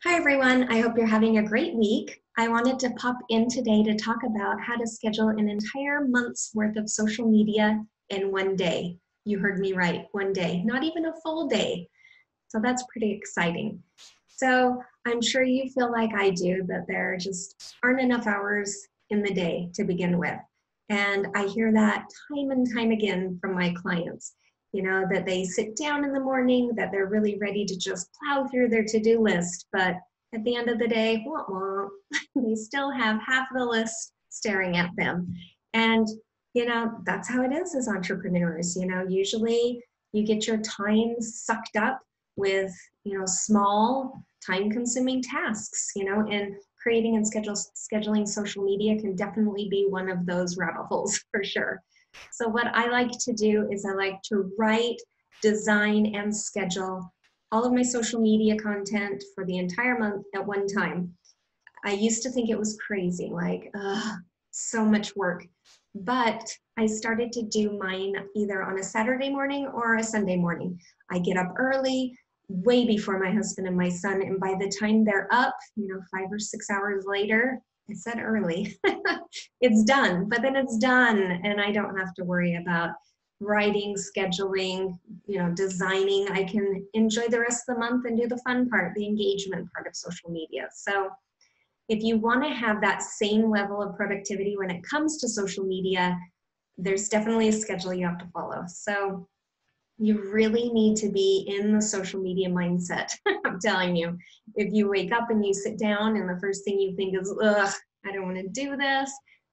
Hi everyone, I hope you're having a great week. I wanted to pop in today to talk about how to schedule an entire month's worth of social media in one day. You heard me right, one day, not even a full day. So that's pretty exciting. So I'm sure you feel like I do, that there just aren't enough hours in the day to begin with. And I hear that time and time again from my clients, that they sit down in the morning, that they're really ready to just plow through their to-do list. But at the end of the day, wah, wah, they still have half the list staring at them. And, that's how it is as entrepreneurs. Usually you get your time sucked up with small time consuming tasks, and creating and scheduling social media can definitely be one of those rabbit holes for sure. So what I like to do is I like to write, design, and schedule all of my social media content for the entire month at one time. I used to think it was crazy, like, so much work. But I started to do mine either on a Saturday morning or a Sunday morning. I get up early, way before my husband and my son, and by the time they're up, 5 or 6 hours later, I said early, it's done, but then it's done, and I don't have to worry about writing, scheduling, designing. I can enjoy the rest of the month and do the fun part, the engagement part of social media. So if you want to have that same level of productivity when it comes to social media, there's definitely a schedule you have to follow. So you really need to be in the social media mindset. I'm telling you, if you wake up and you sit down and the first thing you think is, ugh, I don't want to do this,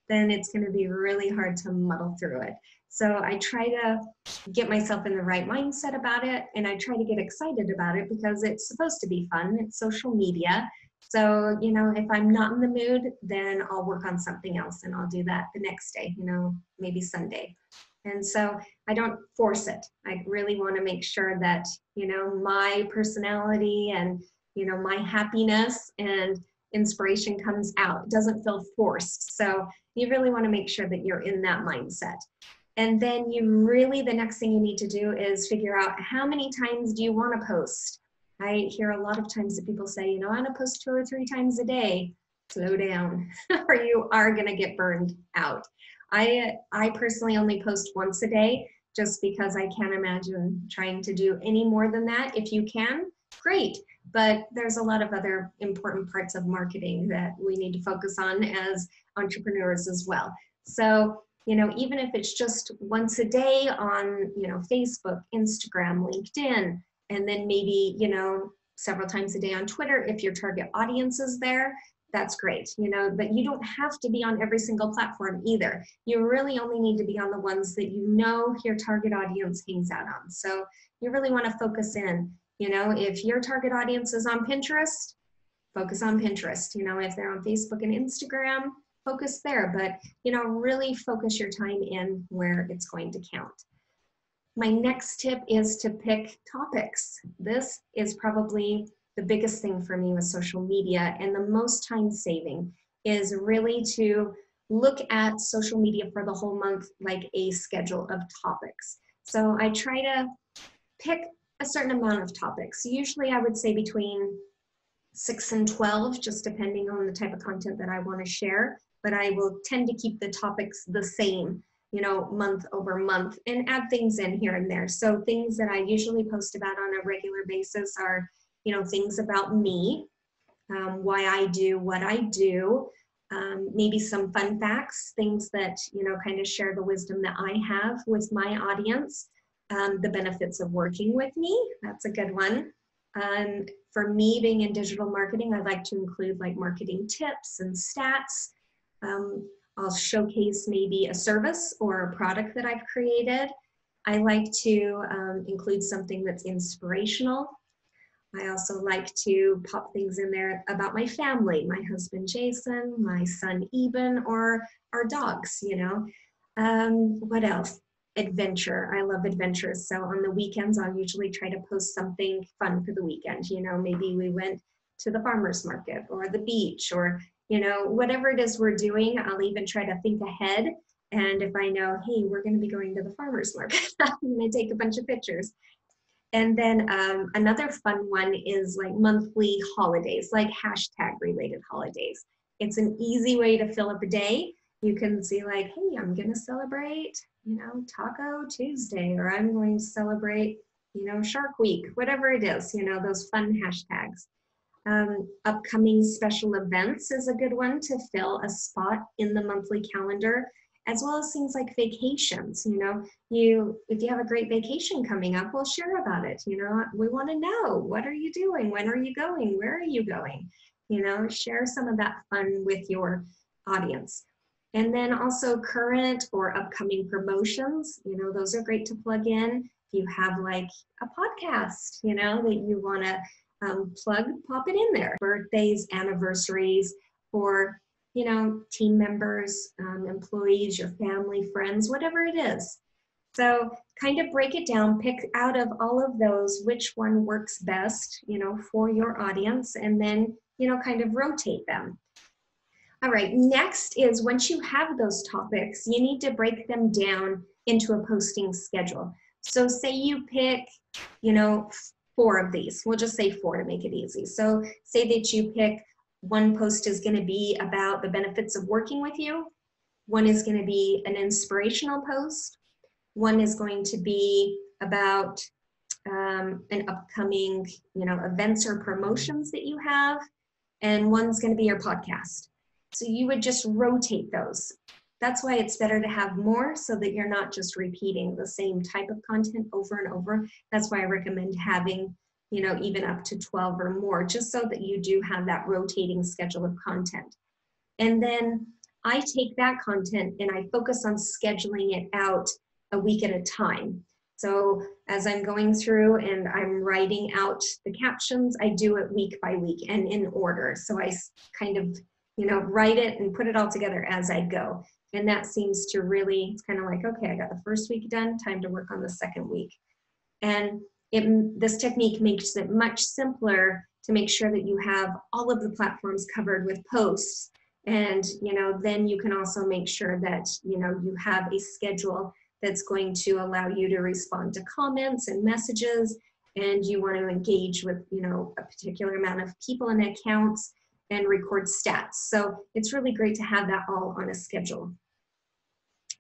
then it's going to be really hard to muddle through it. So I try to get myself in the right mindset about it, and I try to get excited about it because it's supposed to be fun. It's social media. So, if I'm not in the mood, then I'll work on something else and I'll do that the next day, maybe Sunday. And so I don't force it. I really want to make sure that, my personality and, my happiness and inspiration comes out. It doesn't feel forced. So you really want to make sure that you're in that mindset. And then the next thing you need to do is figure out how many times do you want to post? I hear a lot of times that people say, I want to post 2 or 3 times a day. Slow down, or you are going to get burned out. I personally only post once a day just because I can't imagine trying to do any more than that. If you can, great. But there's a lot of other important parts of marketing that we need to focus on as entrepreneurs as well. So, even if it's just once a day on, Facebook, Instagram, LinkedIn, and then maybe, several times a day on Twitter, if your target audience is there, that's great, but you don't have to be on every single platform either. You really only need to be on the ones that your target audience hangs out on. So you really want to focus in, if your target audience is on Pinterest, focus on Pinterest. If they're on Facebook and Instagram, focus there, but, really focus your time in where it's going to count. My next tip is to pick topics. This is probably the biggest thing for me with social media, and the most time saving is really to look at social media for the whole month like a schedule of topics. So I try to pick a certain amount of topics. Usually I would say between 6 and 12, just depending on the type of content that I want to share, but I will tend to keep the topics the same, month over month, and add things in here and there. So things that I usually post about on a regular basis are, things about me, why I do what I do, maybe some fun facts, things that, kind of share the wisdom that I have with my audience, the benefits of working with me. That's a good one. For me, being in digital marketing, I like to include like marketing tips and stats. I'll showcase maybe a service or a product that I've created. I like to include something that's inspirational. I also like to pop things in there about my family, my husband, Jason, my son, Eben, or our dogs, What else? Adventure. I love adventures. So on the weekends, I'll usually try to post something fun for the weekend. Maybe we went to the farmer's market or the beach or, whatever it is we're doing. I'll even try to think ahead. And if I know, hey, we're going to be going to the farmer's market, I'm going to take a bunch of pictures. And then another fun one is like monthly holidays, like hashtag related holidays. It's an easy way to fill up a day. You can see like, hey, I'm going to celebrate, Taco Tuesday, or I'm going to celebrate, Shark Week, whatever it is, those fun hashtags. Upcoming special events is a good one to fill a spot in the monthly calendar, as well as things like vacations. If you have a great vacation coming up, well, share about it. We want to know, what are you doing? When are you going? Where are you going? Share some of that fun with your audience. And then also current or upcoming promotions, those are great to plug in. If you have like a podcast, that you want to plug, pop it in there. Birthdays, anniversaries for, team members, employees, your family, friends, whatever it is. So kind of break it down, pick out of all of those, which one works best, for your audience, and then, kind of rotate them. All right, next is once you have those topics, you need to break them down into a posting schedule. So say you pick, 4 of these. We'll just say 4 to make it easy. So say that you pick one post is going to be about the benefits of working with you. One is going to be an inspirational post. One is going to be about an upcoming, events or promotions that you have. And one's going to be your podcast. So you would just rotate those. That's why it's better to have more, so that you're not just repeating the same type of content over and over. That's why I recommend having, even up to 12 or more, just so that you do have that rotating schedule of content. And then I take that content and I focus on scheduling it out a week at a time. So as I'm going through and I'm writing out the captions, I do it week by week and in order. So I kind of, write it and put it all together as I go. And that seems to really, it's kind of like, okay, I got the first week done, time to work on the second week. And this technique makes it much simpler to make sure that you have all of the platforms covered with posts. And, then you can also make sure that, you have a schedule that's going to allow you to respond to comments and messages, and you want to engage with, a particular amount of people and accounts and record stats. So it's really great to have that all on a schedule.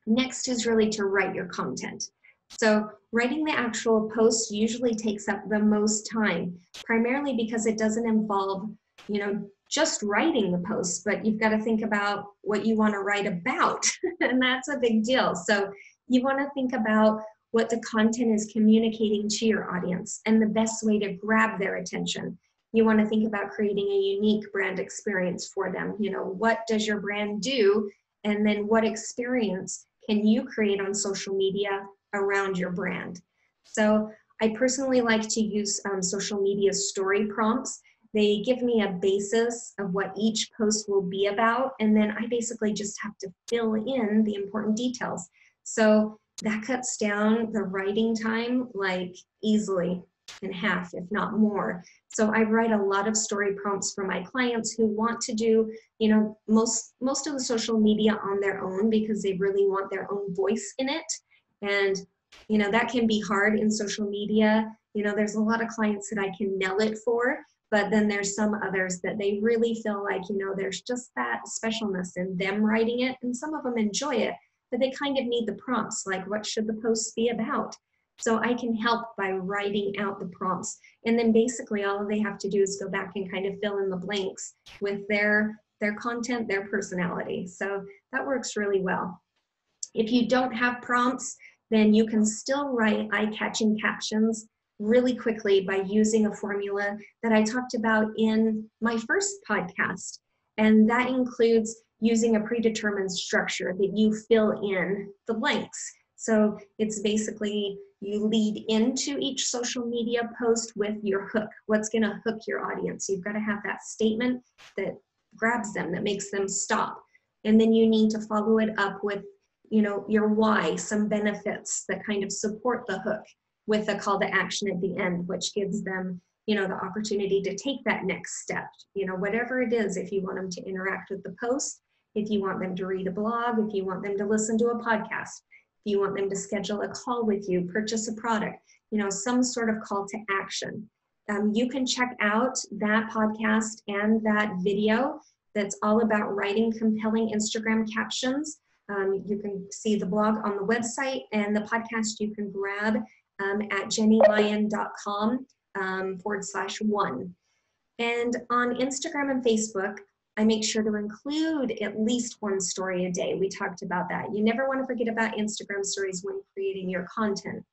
Next is really to write your content. So writing the actual post usually takes up the most time, primarily because it doesn't involve, just writing the post, but you've got to think about what you want to write about, and that's a big deal. So you want to think about what the content is communicating to your audience and the best way to grab their attention. You want to think about creating a unique brand experience for them. What does your brand do? And then what experience can you create on social media around your brand? So I personally like to use social media story prompts. They give me a basis of what each post will be about, and then I basically just have to fill in the important details. So that cuts down the writing time like easily in half, if not more. So I write a lot of story prompts for my clients who want to do, most of the social media on their own, because they really want their own voice in it. And, that can be hard in social media. There's a lot of clients that I can nail it for, but then there's some others that they really feel like, there's just that specialness in them writing it, and some of them enjoy it, but they kind of need the prompts, like what should the post be about? So I can help by writing out the prompts. And then basically all they have to do is go back and kind of fill in the blanks with their content, their personality. So that works really well. If you don't have prompts, then you can still write eye-catching captions really quickly by using a formula that I talked about in my first podcast. And that includes using a predetermined structure that you fill in the blanks. So it's basically you lead into each social media post with your hook. What's going to hook your audience? You've got to have that statement that grabs them, that makes them stop. And then you need to follow it up with, your why, some benefits that kind of support the hook, with a call to action at the end, which gives them, the opportunity to take that next step, whatever it is. If you want them to interact with the post, if you want them to read a blog, if you want them to listen to a podcast, if you want them to schedule a call with you, purchase a product, some sort of call to action. You can check out that podcast and that video that's all about writing compelling Instagram captions. You can see the blog on the website, and the podcast you can grab at jennielyon.com/1. And on Instagram and Facebook, I make sure to include at least one story a day. We talked about that. You never want to forget about Instagram stories when creating your content.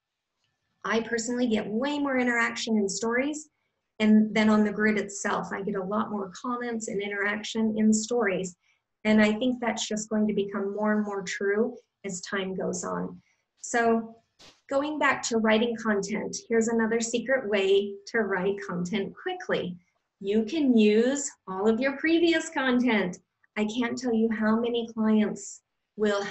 I personally get way more interaction in stories, and then on the grid itself, I get a lot more comments and interaction in stories. And I think that's just going to become more and more true as time goes on. So going back to writing content, here's another secret way to write content quickly. You can use all of your previous content. I can't tell you how many clients will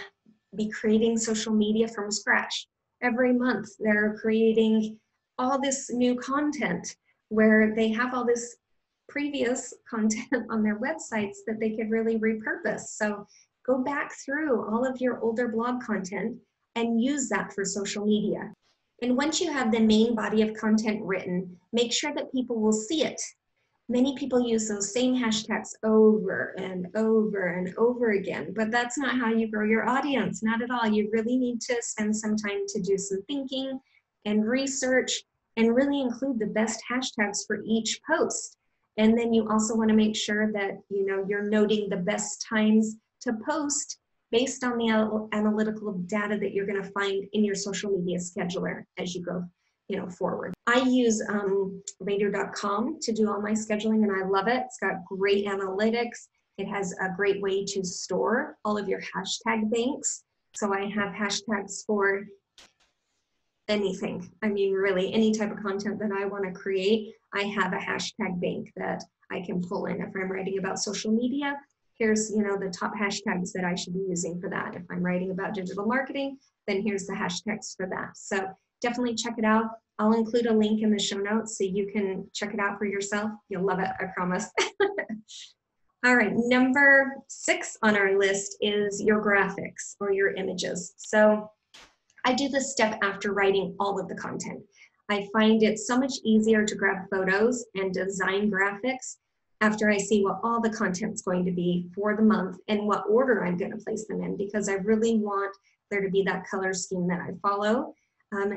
be creating social media from scratch. Every month they're creating all this new content where they have all this previous content on their websites that they could really repurpose. So go back through all of your older blog content and use that for social media. And once you have the main body of content written, make sure that people will see it. Many people use those same hashtags over and over and over again, but that's not how you grow your audience, not at all. You really need to spend some time to do some thinking and research and really include the best hashtags for each post. And then you also want to make sure that you're noting the best times to post based on the analytical data that you're going to find in your social media scheduler as you go forward. I use radio.com to do all my scheduling, and I love it. It's got great analytics. It has a great way to store all of your hashtag banks. So I have hashtags for anything. I mean, really, any type of content that I want to create, I have a hashtag bank that I can pull in. If I'm writing about social media, here's the top hashtags that I should be using for that. If I'm writing about digital marketing, then here's the hashtags for that. So definitely check it out. I'll include a link in the show notes so you can check it out for yourself. You'll love it, I promise. All right, number 6 on our list is your graphics or your images. So I do this step after writing all of the content. I find it so much easier to grab photos and design graphics after I see what all the content's going to be for the month and what order I'm going to place them in, because I really want there to be that color scheme that I follow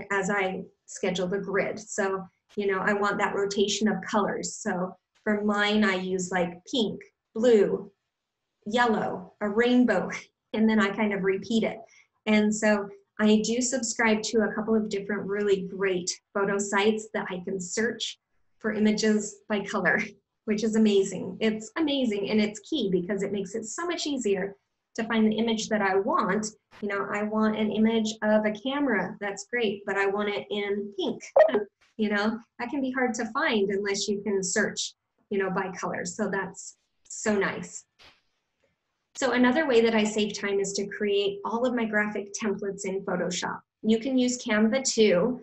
as I schedule the grid. So, I want that rotation of colors. So for mine, I use like pink, blue, yellow, a rainbow, and then I kind of repeat it. And so I do subscribe to a couple of different really great photo sites that I can search for images by color, which is amazing. It's amazing, and it's key because it makes it so much easier to find the image that I want. I want an image of a camera, that's great, but I want it in pink. That can be hard to find unless you can search, by color. So that's so nice. So another way that I save time is to create all of my graphic templates in Photoshop. You can use Canva too,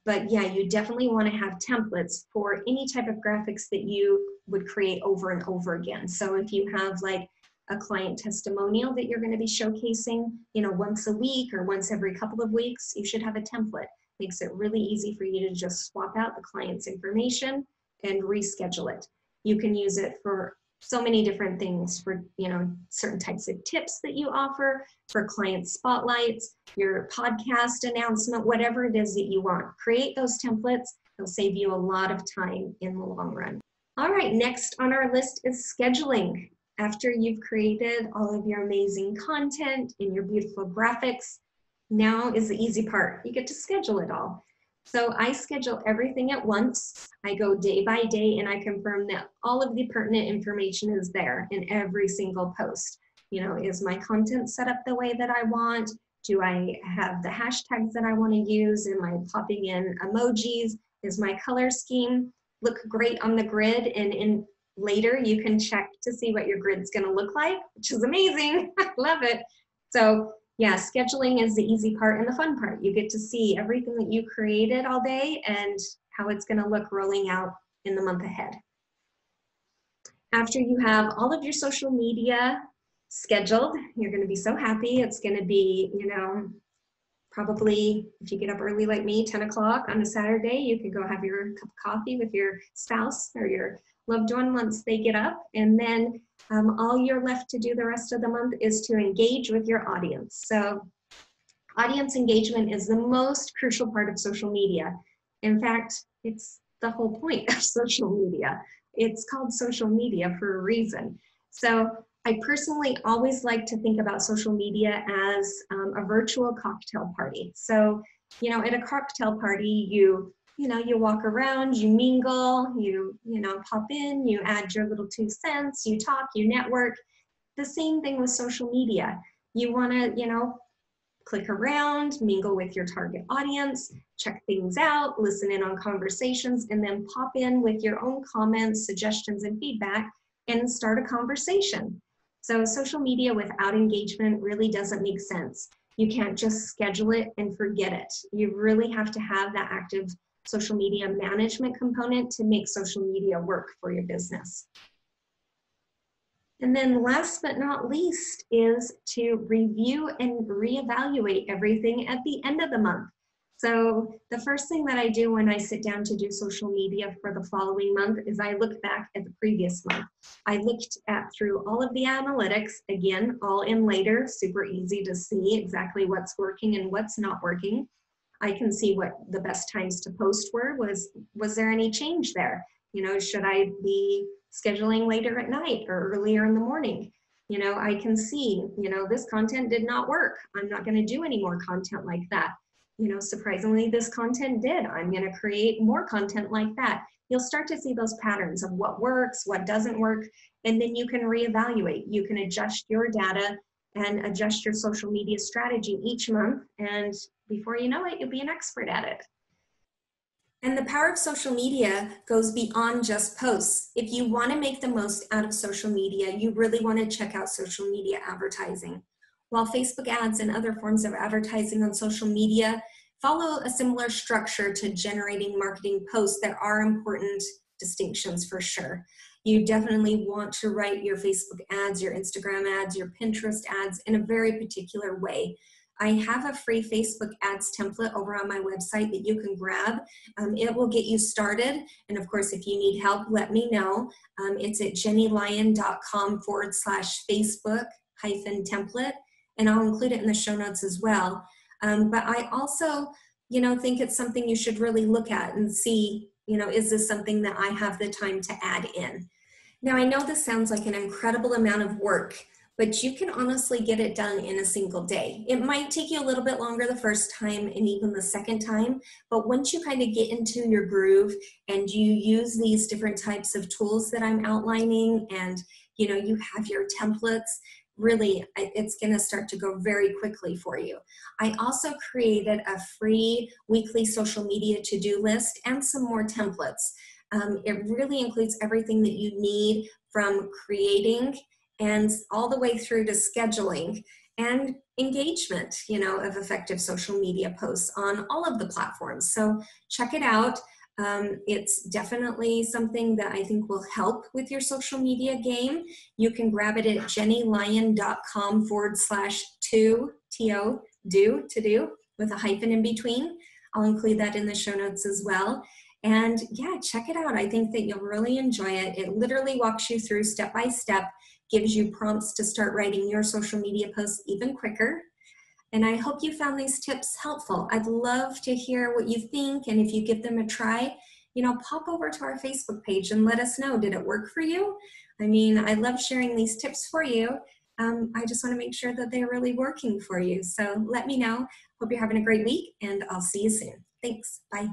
but yeah, you definitely want to have templates for any type of graphics that you would create over and over again. So if you have like a client testimonial that you're going to be showcasing, once a week or once every couple of weeks, you should have a template. Makes it really easy for you to just swap out the client's information and reschedule it. You can use it for so many different things, for certain types of tips that you offer, for client spotlights, your podcast announcement, whatever it is that you want. Create those templates. It'll save you a lot of time in the long run. All right, next on our list is scheduling. After you've created all of your amazing content and your beautiful graphics, now is the easy part. You get to schedule it all. So I schedule everything at once. I go day by day and I confirm that all of the pertinent information is there in every single post. Is my content set up the way that I want? Do I have the hashtags that I want to use? Am I popping in emojis? Is my color scheme look great on the grid? And later you can check to see what your grid's going to look like, which is amazing. I love it. So yeah, scheduling is the easy part and the fun part. You get to see everything that you created all day and how it's going to look rolling out in the month ahead. After you have all of your social media scheduled, you're going to be so happy. It's going to be, Probably, if you get up early like me, 10 o'clock on a Saturday, you could go have your cup of coffee with your spouse or your loved one once they get up. And then all you're left to do the rest of the month is to engage with your audience. So audience engagement is the most crucial part of social media. In fact, it's the whole point of social media. It's called social media for a reason. So I personally always like to think about social media as a virtual cocktail party. So, at a cocktail party, you walk around, you mingle, you pop in, you add your little 2 cents, you talk, you network. The same thing with social media. You want to, click around, mingle with your target audience, check things out, listen in on conversations, and then pop in with your own comments, suggestions, and feedback, and start a conversation. So social media without engagement really doesn't make sense. You can't just schedule it and forget it. You really have to have that active social media management component to make social media work for your business. And then last but not least is to review and reevaluate everything at the end of the month. So the first thing that I do when I sit down to do social media for the following month is I look back at the previous month. I looked through all of the analytics, again, all in later, super easy to see exactly what's working and what's not working. I can see what the best times to post were. Was there any change there? Should I be scheduling later at night or earlier in the morning? I can see, this content did not work. I'm not going to do any more content like that. Surprisingly, this content did. I'm going to create more content like that. You'll start to see those patterns of what works, what doesn't work, and then you can reevaluate. You can adjust your data and adjust your social media strategy each month, and before you know it, you'll be an expert at it. And the power of social media goes beyond just posts. If you want to make the most out of social media, you really want to check out social media advertising. While Facebook ads and other forms of advertising on social media follow a similar structure to generating marketing posts, there are important distinctions for sure. You definitely want to write your Facebook ads, your Instagram ads, your Pinterest ads in a very particular way. I have a free Facebook ads template over on my website that you can grab. It will get you started. And of course, if you need help, let me know. It's at jennielyon.com/Facebook-template. And I'll include it in the show notes as well. But I also, think it's something you should really look at and see, is this something that I have the time to add in? Now, I know this sounds like an incredible amount of work, but you can honestly get it done in a single day. It might take you a little bit longer the first time and even the second time, but once you kind of get into your groove and you use these different types of tools that I'm outlining and you have your templates, really it's going to start to go very quickly for you. I also created a free weekly social media to-do list and some more templates. It really includes everything that you need from creating and all the way through to scheduling and engagement, of effective social media posts on all of the platforms. So check it out. It's definitely something that I think will help with your social media game. You can grab it at jennielyon.com/to do with a hyphen in between. I'll include that in the show notes as well. And yeah, check it out. I think that you'll really enjoy it. It literally walks you through step by step, gives you prompts to start writing your social media posts even quicker. And I hope you found these tips helpful. I'd love to hear what you think, and if you give them a try, pop over to our Facebook page and let us know, did it work for you? I mean, I love sharing these tips for you. I just want to make sure that they're really working for you. So let me know. Hope you're having a great week, and I'll see you soon. Thanks. Bye.